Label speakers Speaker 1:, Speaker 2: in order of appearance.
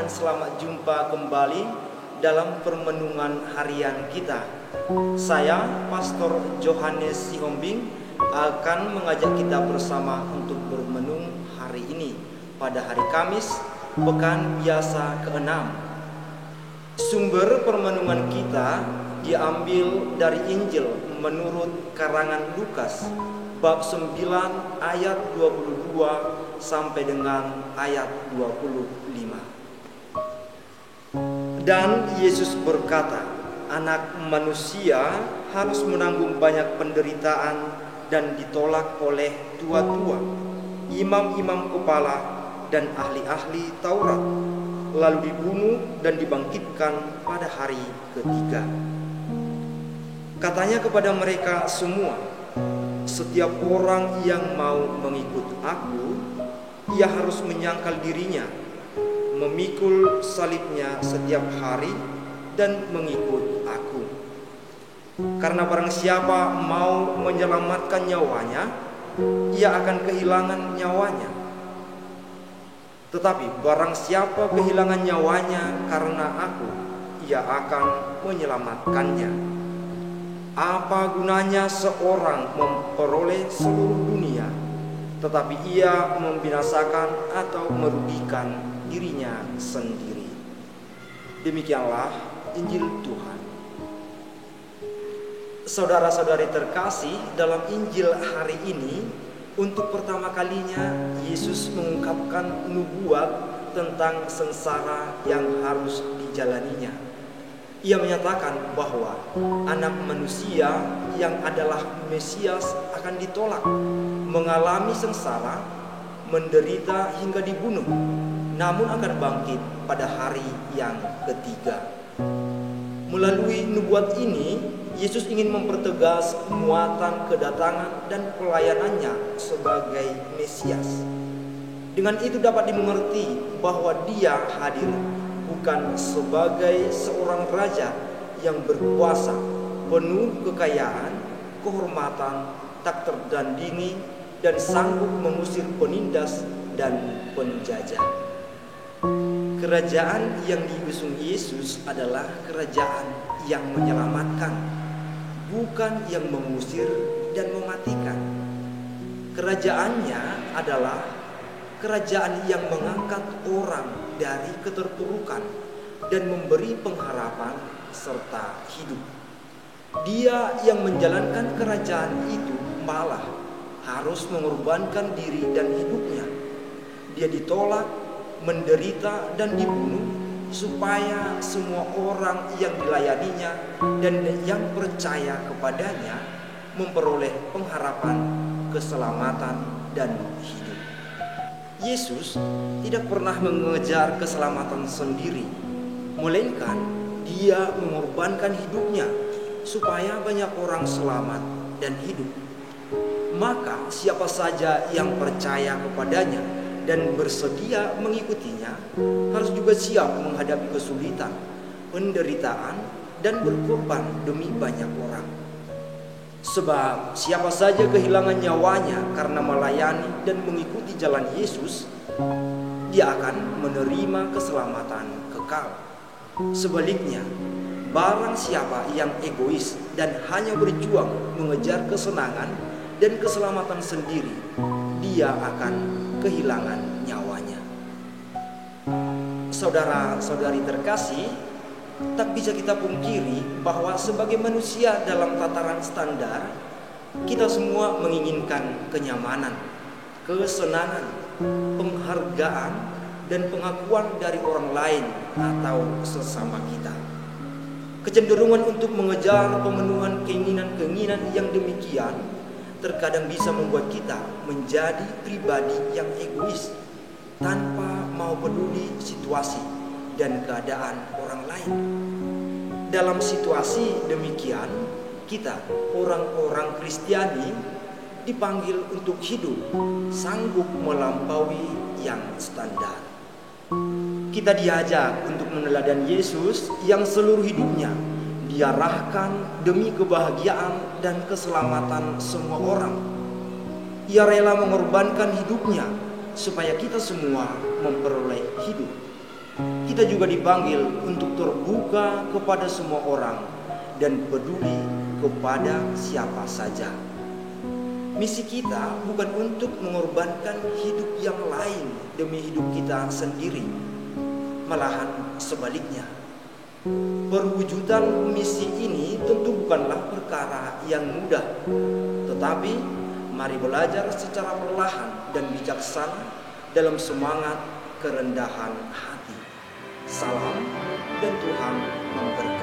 Speaker 1: dan selamat jumpa kembali dalam permenungan harian kita. Saya, Pastor Johannes Sihombing, akan mengajak kita bersama untuk bermenung hari ini pada hari Kamis, Pekan Biasa ke-6. Sumber permenungan kita diambil dari Injil menurut karangan Lukas, bab 9 ayat 22 sampai dengan ayat 25. Dan Yesus berkata, Anak manusia harus menanggung banyak penderitaan dan ditolak oleh tua-tua, imam-imam kepala dan ahli-ahli Taurat, lalu dibunuh dan dibangkitkan pada hari ketiga. Katanya kepada mereka semua, setiap orang yang mau mengikut aku, ia harus menyangkal dirinya, memikul salibnya setiap hari dan mengikut aku. Karena barang siapa mau menyelamatkan nyawanya, ia akan kehilangan nyawanya. Tetapi barang siapa kehilangan nyawanya karena aku, ia akan menyelamatkannya. Apa gunanya seorang memperoleh seluruh dunia, tetapi ia membinasakan atau merugikan dirinya sendiri? Demikianlah Injil Tuhan. Saudara-saudari terkasih, dalam Injil hari ini, untuk pertama kalinya Yesus mengungkapkan nubuat tentang sengsara yang harus dijalaninya. Ia menyatakan bahwa anak manusia yang adalah Mesias akan ditolak, mengalami sengsara, menderita hingga dibunuh, namun akan bangkit pada hari yang ketiga. Melalui nubuat ini, Yesus ingin mempertegas muatan kedatangan dan pelayanannya sebagai Mesias. Dengan itu dapat dimengerti bahwa Dia hadir bukan sebagai seorang raja yang berkuasa, penuh kekayaan, kehormatan, tak tertandingi, dan sanggup mengusir penindas dan penjajah. Kerajaan yang diusung Yesus adalah kerajaan yang menyelamatkan, bukan yang mengusir dan mematikan. Kerajaannya adalah kerajaan yang mengangkat orang dari keterpurukan dan memberi pengharapan serta hidup. Dia yang menjalankan kerajaan itu malah harus mengorbankan diri dan hidupnya. Dia ditolak, menderita dan dibunuh supaya semua orang yang dilayaninya dan yang percaya kepadanya memperoleh pengharapan, keselamatan dan hidup. Yesus tidak pernah mengejar keselamatan sendiri, melainkan Dia mengorbankan hidupnya supaya banyak orang selamat dan hidup. Maka siapa saja yang percaya kepadanya dan bersedia mengikutinya harus juga siap menghadapi kesulitan, penderitaan, dan berkorban demi banyak orang. Sebab siapa saja kehilangan nyawanya karena melayani dan mengikuti jalan Yesus, dia akan menerima keselamatan kekal. Sebaliknya, barang siapa yang egois dan hanya berjuang mengejar kesenangan dan keselamatan sendiri, dia akan kehilangan nyawanya. Saudara-saudari terkasih, tak bisa kita pungkiri bahwa sebagai manusia dalam tataran standar, kita semua menginginkan kenyamanan, kesenangan, penghargaan, dan pengakuan dari orang lain atau sesama kita. Kecenderungan untuk mengejar pemenuhan keinginan-keinginan yang demikian terkadang bisa membuat kita menjadi pribadi yang egois tanpa mau peduli situasi dan keadaan orang lain. Dalam situasi demikian, kita orang-orang Kristiani dipanggil untuk hidup sanggup melampaui yang standar. Kita diajak untuk meneladani Yesus yang seluruh hidupnya diarahkan demi kebahagiaan dan keselamatan semua orang. Ia rela mengorbankan hidupnya supaya kita semua memperoleh hidup. kita juga dipanggil untuk terbuka kepada semua orang dan peduli kepada siapa saja. Misi kita bukan untuk mengorbankan hidup yang lain demi hidup kita sendiri, malahan sebaliknya. Perwujudan misi ini tentu bukanlah perkara yang mudah, tetapi mari belajar secara perlahan dan bijaksana dalam semangat kerendahan hati. Salam dan Tuhan memberkati.